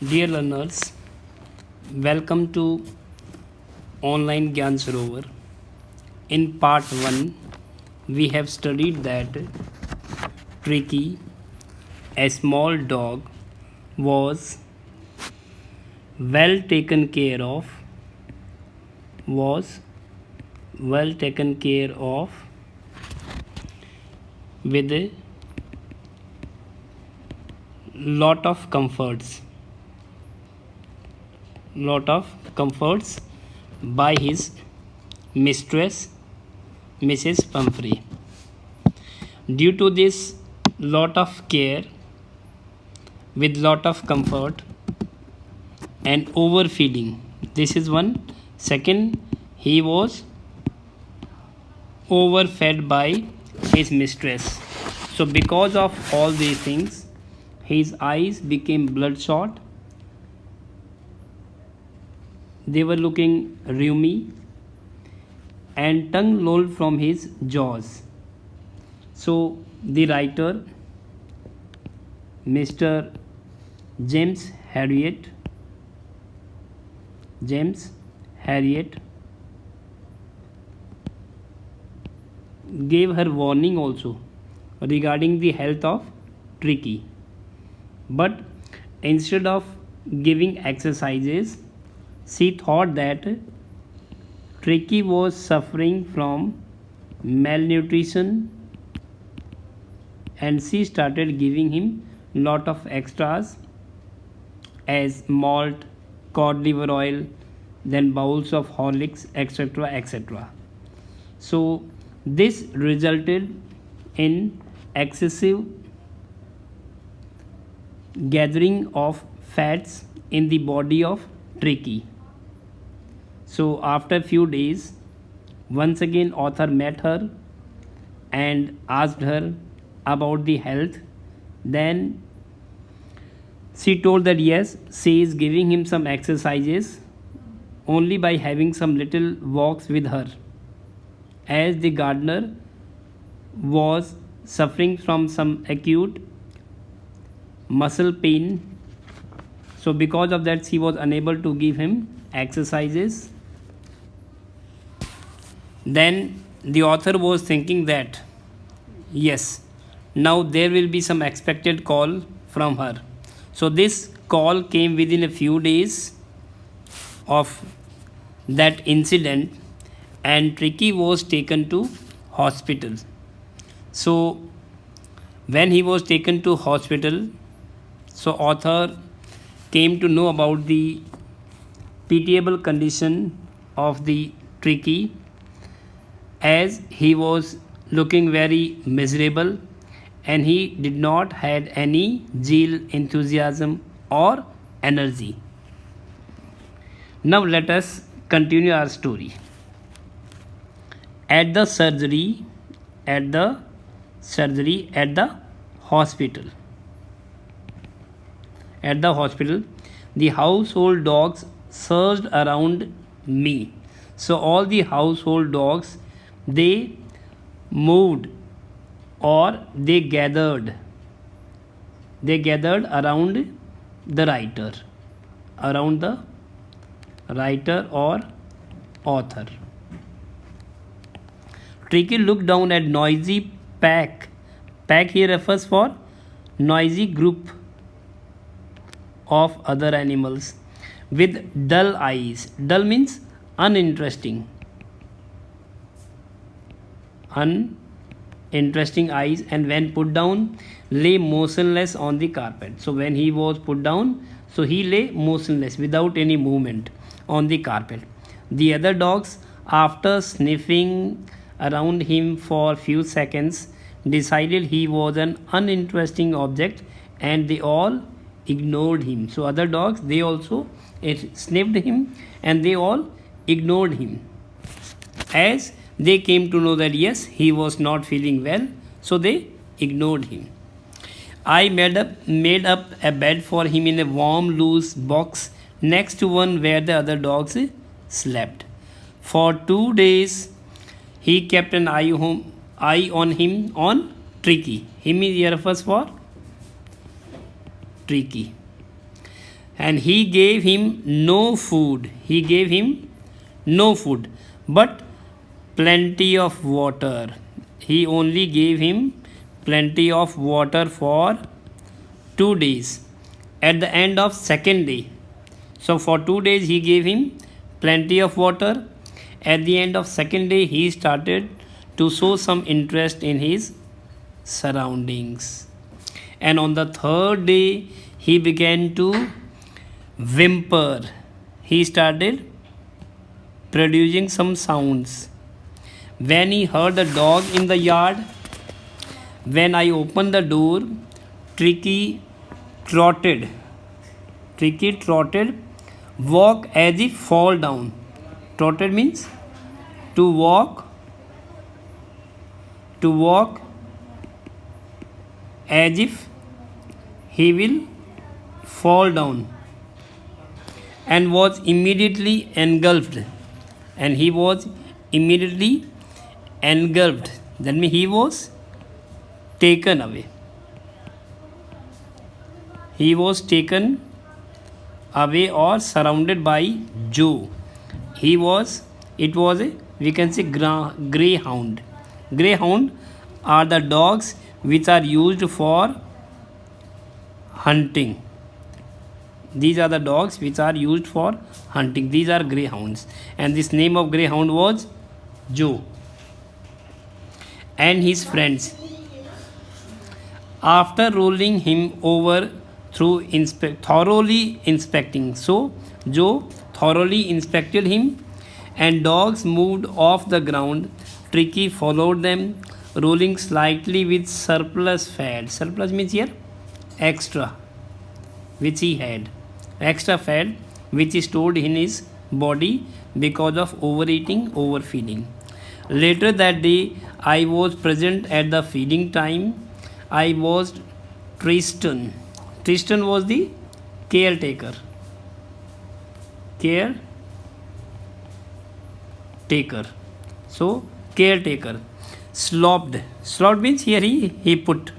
Dear learners, welcome to Online Gyan Sarovar. In part 1, we have studied that Tricky, a small dog, was well taken care of, was well taken care of with a lot of comforts by his mistress Mrs. Pumphrey. Due to this lot of care with lot of comfort and overfeeding, this is one. Second, he was overfed by his mistress. So because of all these things, his eyes became bloodshot. They were looking rheumy and tongue lolled from his jaws. So the writer, Mr. James Harriet, gave her warning also regarding the health of Tricky. But instead of giving exercises, she thought that Tricky was suffering from malnutrition and she started giving him lot of extras as malt, cod liver oil, then bowls of Horlicks, etc. etc. So this resulted in excessive gathering of fats in the body of Tricky. So after few days, once again author met her and asked her about the health. Then she told that yes, she is giving him some exercises only by having some little walks with her, as the gardener was suffering from some acute muscle pain. So because of that, she was unable to give him exercises. Then the author was thinking that yes, now there will be some expected call from her. So this call came within a few days of that incident, and Tricky was taken to hospital. So when he was taken to hospital, so author came to know about the pitiable condition of the Tricky, as he was looking very miserable and he did not had any zeal, enthusiasm or energy. Now let us continue our story. At the hospital, the household dogs surged around me. So all the household dogs, they moved or they gathered around the writer or author. Tricky looked down at noisy pack. Pack here refers for noisy group of other animals with dull eyes. Dull means uninteresting. Uninteresting eyes, and when put down, lay motionless on the carpet. So when he was put down, so he lay motionless without any movement on the carpet. The other dogs, after sniffing around him for few seconds, decided he was an uninteresting object and they all ignored him. So other dogs, they also sniffed him and they all ignored him, as they came to know that yes, he was not feeling well, so they ignored him. I made up a bed for him in a warm loose box next to one where the other dogs slept. For 2 days he kept an eye on him on Tricky. Him is here refers for Tricky. and he gave him no food. He gave him no food, but plenty of water. He only gave him plenty of water for 2 days. At the end of second day, so for 2 days he gave him plenty of water. At the end of second day, he started to show some interest in his surroundings. And on the third day, he began to whimper. He started producing some sounds. When he heard a dog in the yard, when I opened the door, Tricky trotted. Tricky trotted, walk as if fall down. Trotted means to walk as if he will fall down, and was immediately engulfed. And he was immediately engulfed. That means he was taken away. He was taken away or surrounded by Joe. It was a, we can say, greyhound. Greyhound are the dogs which are used for hunting. These are the dogs which are used for hunting. These are greyhounds, and this name of greyhound was Joe. And his friends, after rolling him over through thoroughly inspecting, so Joe thoroughly inspected him, and dogs moved off the ground. Tricky followed them, rolling slightly with surplus fat. Surplus means here extra, which he had. Extra fat which is stored in his body because of overeating, overfeeding. Later that day, I was present at the feeding time. I was Tristan. Tristan was the caretaker. So, caretaker. Slopped means here he put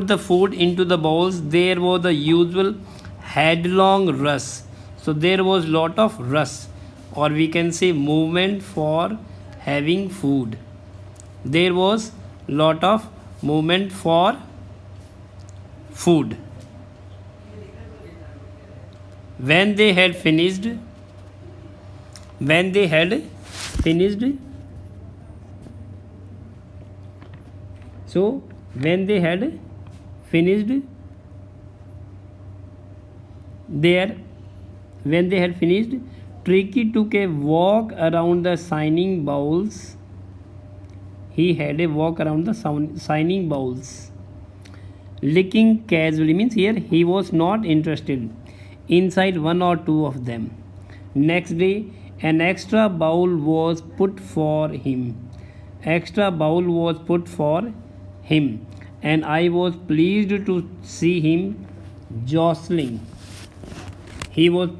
the food into the bowls. There was the usual headlong rush. So there was lot of rush, or we can say movement for having food. There was lot of movement for food. When they had finished, so when they had finished Tricky took a walk around the shining bowls. He had a walk around the shining bowls, licking casually, means here he was not interested inside one or two of them. Next day, an extra bowl was put for him. And I was pleased to see him jostling. So he was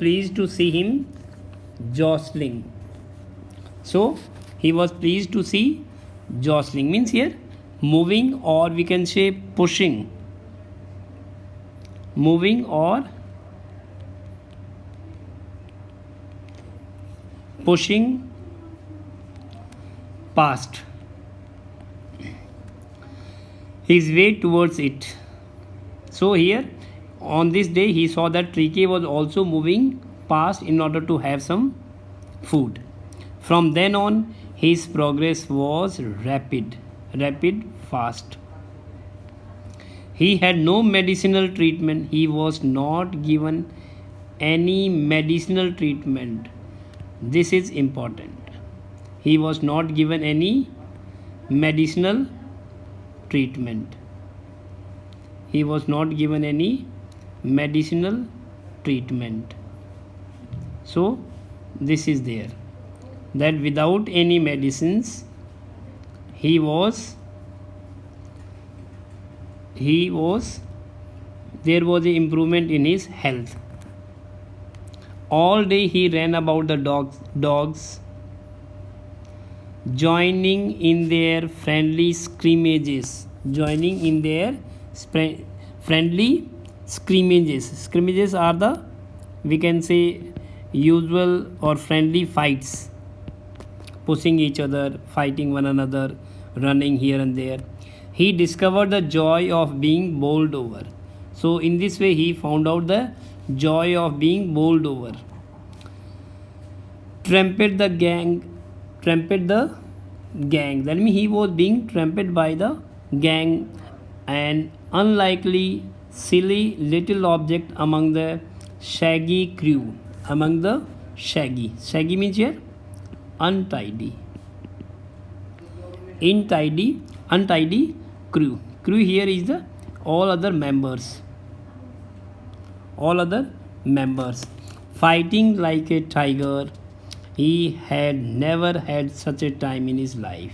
pleased to see jostling, means here moving, or we can say pushing. Moving or pushing past his way towards it. So here on this day he saw that Tricky was also moving past in order to have some food. From then on, his progress was rapid, fast. He had no medicinal treatment. He was not given any medicinal treatment. This is important. He was not given any medicinal treatment. So this is there, that without any medicines there was an improvement in his health. All day he ran about the dogs, joining in their friendly scrimmages. scrimmages. Scrimmages are the, we can say, usual or friendly fights, pushing each other, fighting one another, running here and there. He discovered the joy of being bowled over. So in this way he found out the joy of being bowled over. Trumpet the gang, trumpet the gang, that means he was being trumpeted by the gang, an unlikely silly little object among the shaggy crew. Among the shaggy means here untidy, untidy crew here is the all other members fighting like a tiger. He had never had such a time in his life.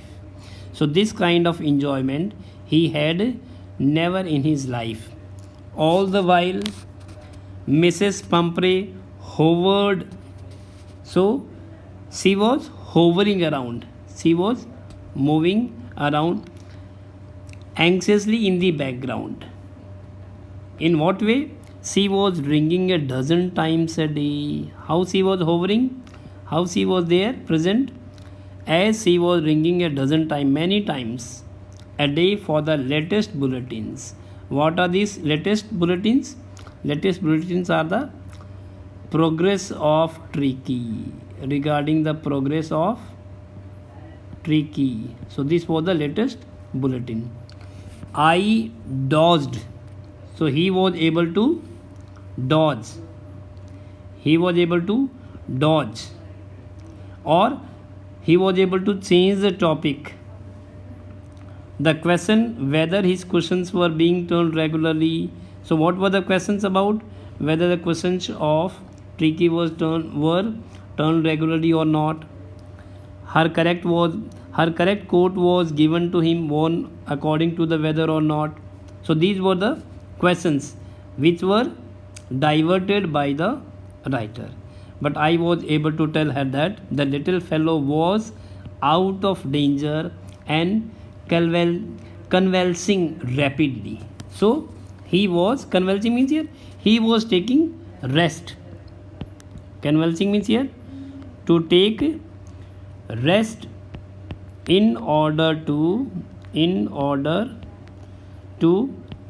So this kind of enjoyment he had never in his life. All the while Mrs. Pumphrey hovered. So she was hovering around, she was moving around anxiously in the background. In what way? She was ringing a dozen times a day. How she was hovering? How she was there present? As she was ringing a dozen times, many times a day for the latest bulletins. What are these latest bulletins? Latest bulletins are the progress of Tricky, regarding the progress of Tricky. So this was the latest bulletin. I dodged. So he was able to dodge. He was able to dodge. Or he was able to change the topic. The question whether his questions were being turned regularly. So what were the questions about? Whether the questions of Tricky were turned regularly or not. Her correct quote was given to him one according to the weather or not. So these were the questions which were diverted by the writer. But I was able to tell her that the little fellow was out of danger and convulsing rapidly. So he was convulsing means here he was taking rest. Convulsing means here to take rest in order to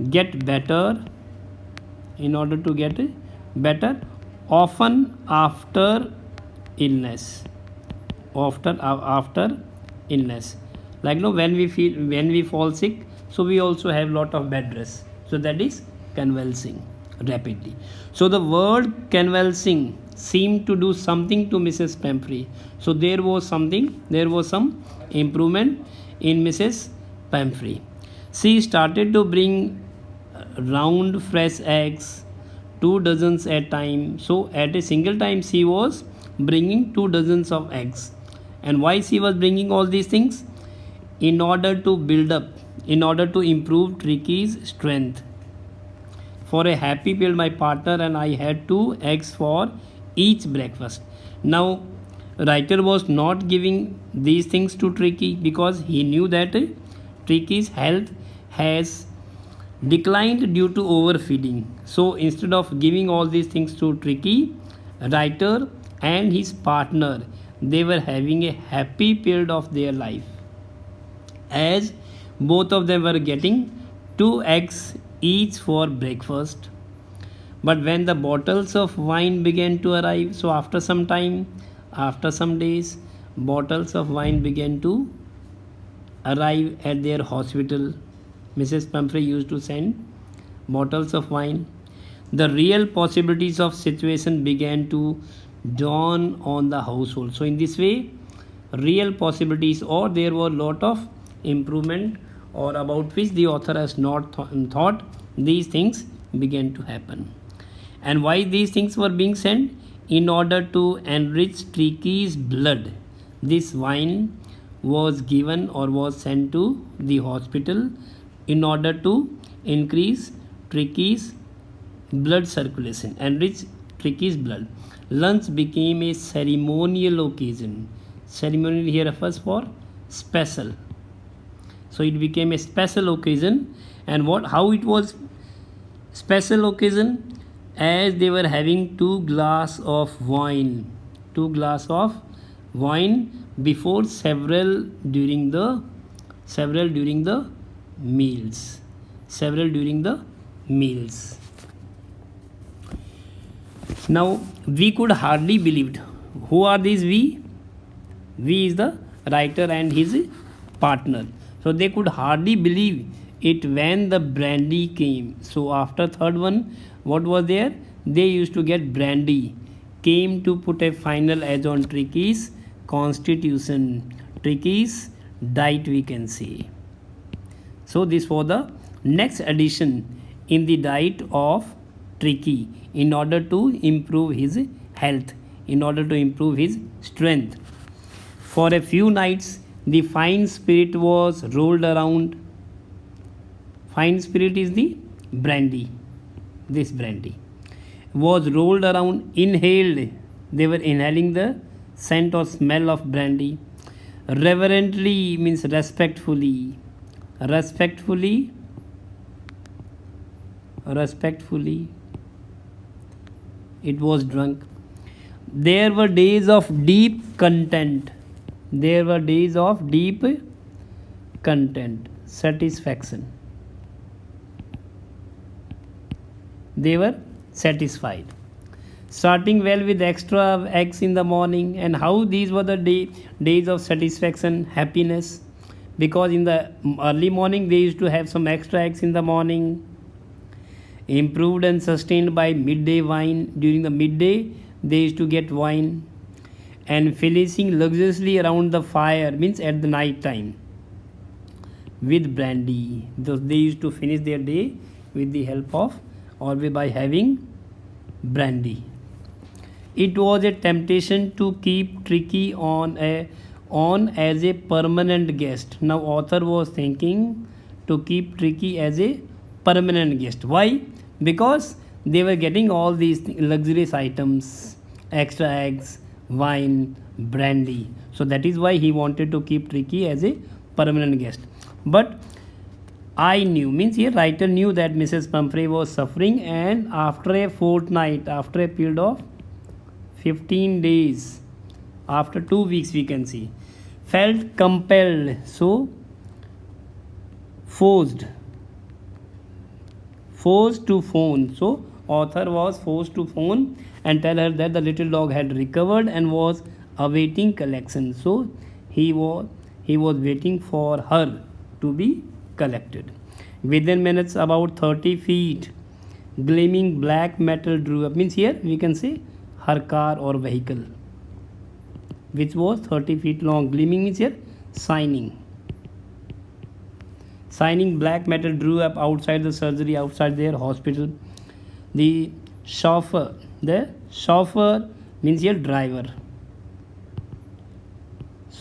get better, often after illness. After illness, like when we fall sick, so we also have lot of bed rest, so that is convulsing rapidly. So the word convulsing seemed to do something to Mrs. Pumphrey. So there was some improvement in Mrs. Pumphrey. She started to bring round fresh eggs, 2 dozens at a time. So at a single time she was bringing 2 dozens of eggs. And why she was bringing all these things? In order to improve Tricky's strength. For a happy meal, my partner and I had 2 eggs for each breakfast. Now writer was not giving these things to Tricky because he knew that Tricky's health has declined due to overfeeding. So instead of giving all these things to Tricky, writer and his partner, they were having a happy period of their life, as both of them were getting 2 eggs each for breakfast. But when the bottles of wine began to arrive, so after some time, after some days, bottles of wine began to arrive at their hospital. Mrs. Pumphrey used to send bottles of wine. The real possibilities of situation began to dawn on the household. So in this way, real possibilities, or there were lot of improvement, or about which the author has not thought, these things began to happen. And why these things were being sent? In order to enrich Tricky's blood. This wine was given or was sent to the hospital in order to increase Tricky's blood circulation, enrich Tricky's blood. Lunch became a ceremonial occasion. Ceremonial here refers for special. So it became a special occasion. And how it was Special occasion, as they were having two glass of wine before several during the meals. Now we could hardly believed. Who are these we? We is the writer and his partner. So they could hardly believe it when the brandy came. So after third one, what was there? They used to get brandy. Came to put a final edge on Tricky's constitution, Tricky's diet, we can say. So this was the next addition in the diet of Tricky in order to improve his health, in order to improve his strength. For a few nights, the fine spirit was rolled around. Fine spirit is the brandy. This brandy was rolled around, inhaled. They were inhaling the scent or smell of brandy. Reverently means respectfully. Respectfully. It was drunk. There were days of deep content. Satisfaction. They were satisfied. Starting well with extra eggs in the morning, and how these were the days of satisfaction, happiness, because in the early morning they used to have some extra eggs in the morning. Improved and sustained by midday wine. During the midday they used to get wine, and finishing luxuriously around the fire means at the night time with brandy. They used to finish their day with the help of or by having brandy. It was a temptation to keep Tricky on as a permanent guest. Now author was thinking to keep Tricky as a permanent guest. Why? Because they were getting all these luxurious items, extra eggs, wine, brandy. So that is why he wanted to keep Tricky as a permanent guest. But I knew, means here writer knew that Mrs. Pumphrey was suffering, and after a fortnight, after a period of 15 days, after 2 weeks we can see, felt compelled, so forced to phone. So author was forced to phone and tell her that the little dog had recovered and was awaiting collection. So he was waiting for her to be collected. Within minutes, about 30 feet, gleaming black metal drew up. Means here we can say her car or vehicle, which was 30 feet long. Gleaming means here shining. Shining black metal drew up outside the surgery, outside their hospital. The chauffeur means here driver.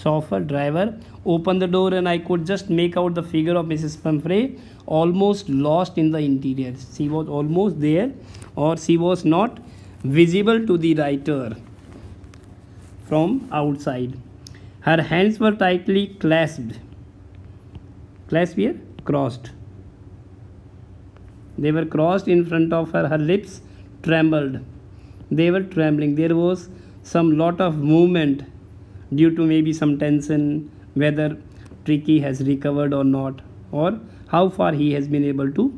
Chauffeur driver opened the door, and I could just make out the figure of Mrs. Pumphrey, almost lost in the interior. She was almost there, or she was not visible to the writer from outside. Her hands were tightly clasped. Clasped here? Crossed. They were crossed in front of her. Her lips trembled. They were trembling. There was some lot of movement due to maybe some tension, whether Tricky has recovered or not, or how far he has been able to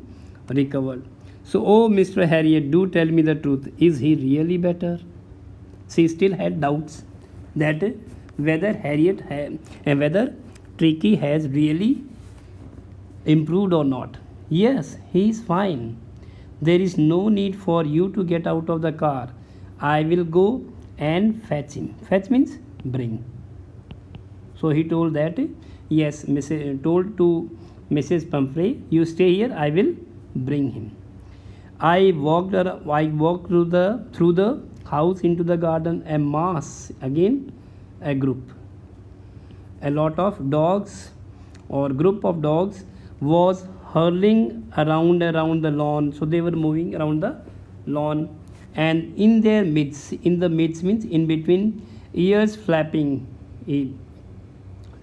recover. So, oh Mr. Harriet, do tell me the truth. Is he really better? She still had doubts that whether whether Tricky has really improved or not. Yes, he is fine. There is no need for you to get out of the car. I will go and fetch him. Fetch means bring. So he told that, yes, told to Mrs. Pumphrey, you stay here, I will bring him. I walked through the house into the garden. A mass, again a group, a lot of dogs or group of dogs was hurling around the lawn. So they were moving around the lawn, and in the midst means in between, ears flapping.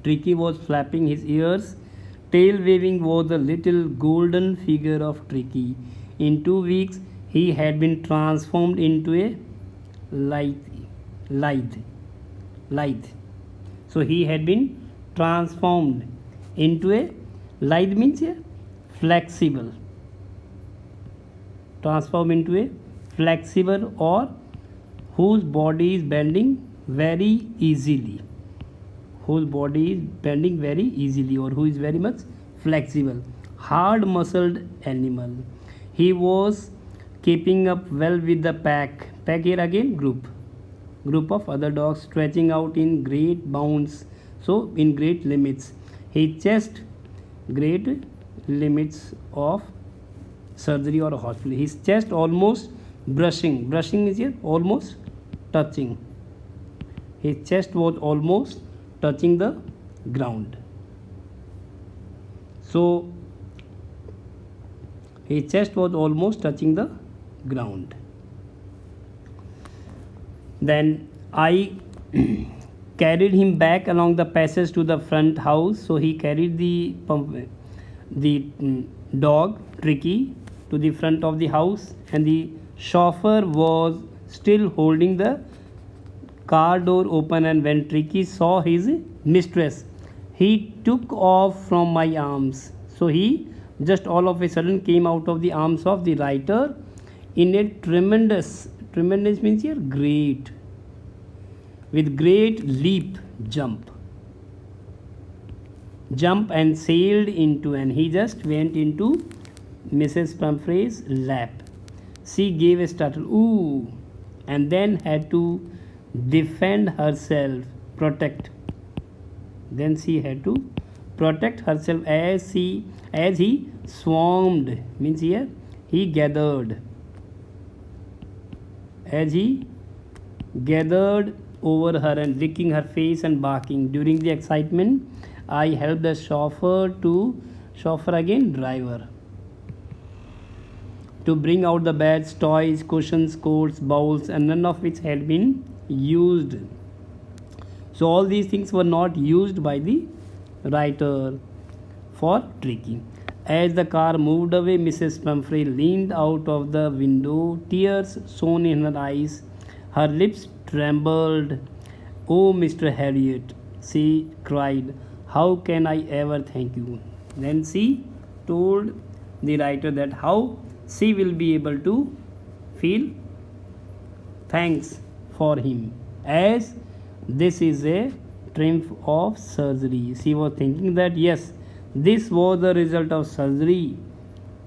Tricky was flapping his ears. Tail waving was the little golden figure of Tricky. In 2 weeks, he had been transformed into a lithe. Lithe. So he had been transformed into a lithe means a flexible. Transform into a flexible or whose body is bending very easily. Whose body is bending very easily or who is very much flexible. Hard muscled animal. He was keeping up well with the pack. Pack here again group. Group of other dogs stretching out in great bounds. So in great limits. He chased great limits of surgery or hospital. His chest almost brushing. Brushing is here almost touching. His chest was almost touching the ground. So his chest was almost touching the ground. Then I carried him back along the passage to the front house. So he carried the dog Tricky to the front of the house, and the chauffeur was still holding the car door open, and when Tricky saw his mistress, he took off from my arms. So he just all of a sudden came out of the arms of the writer in a tremendous means here great, with great leap, jump and sailed into, and he just went into Mrs. Pumphrey's lap. She gave a startled ooh, and then had to defend herself, protect. Then she had to protect herself as he swarmed, means here he gathered. As he gathered over her and licking her face and barking. During the excitement, I helped the chauffeur again driver, to bring out the beds, toys, cushions, coats, bowls, and none of which had been used. So all these things were not used by the writer for Tricky. As the car moved away, Mrs. Pumphrey leaned out of the window, tears shone in her eyes. Her lips trembled. Oh, Mr. Harriet, she cried, how can I ever thank you? Then she told the writer that how she will be able to feel thanks for him, as this is a triumph of surgery. She was thinking that yes, this was the result of surgery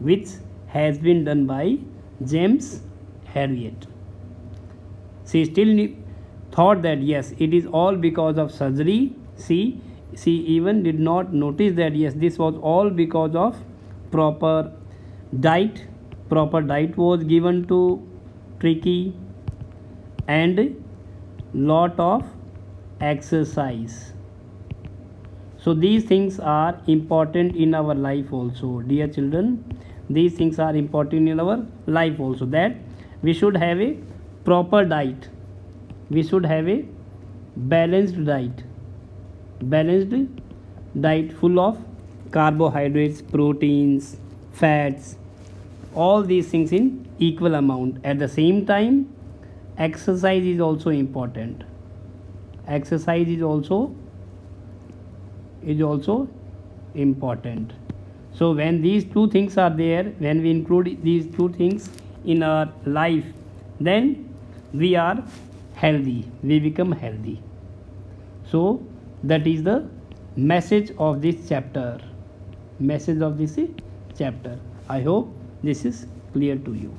which has been done by James Harriet. She still thought that yes, it is all because of surgery. She even did not notice that yes, this was all because of proper diet. Proper diet was given to Tricky, and lot of exercise. So these things are important in our life also, dear children. These things are important in our life also, that we should have a proper diet. We should have a balanced diet full of carbohydrates, proteins, fats, all these things in equal amount. At the same time, exercise is also important. Exercise is also important. So when these two things are there, when we include these two things in our life, then we are healthy, we become healthy. So that is the message of this chapter. I hope this is clear to you.